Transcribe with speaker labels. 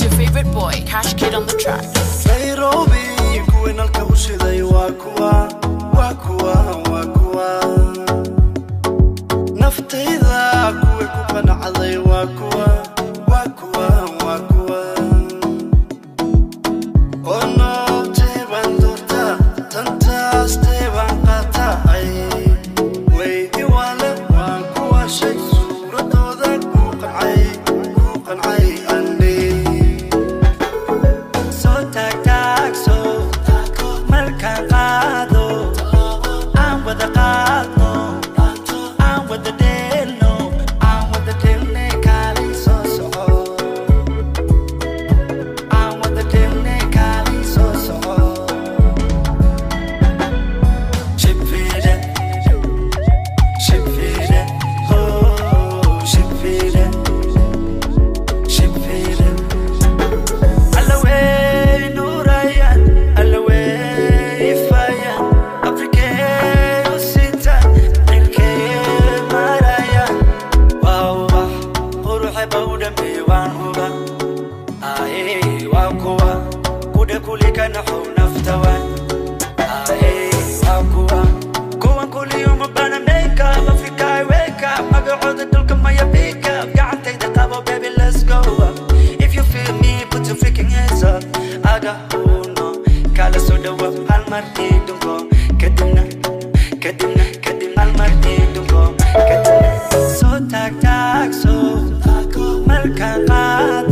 Speaker 1: It's your favorite boy, Cash Kid on the track.
Speaker 2: Nairobi, kuwena alkaushidai wakua, naftayda kuwe kuqanacday wakua. Ono teban dorta, tantaas teban qata ay. Weydi wala wakua shay suuradooda ku qancay andi.
Speaker 3: Soo taagso markaan qaado aan wada qaadno aan wada dheelno aan wada dheelne kaalay soo soco aan wada dheelne kaalay soo soco shifire oh shifire kulika naxu naftawan wakuwa kuwan kul yom bana make up Africa wake up magacooda dhulka maya pick up gacantayda qabo baby let's go if you feel me put your freaking hands up aga uno kala soo dhawa hal mar idunko kadibna hal mar idunko kadibna soo taagso markaan qaad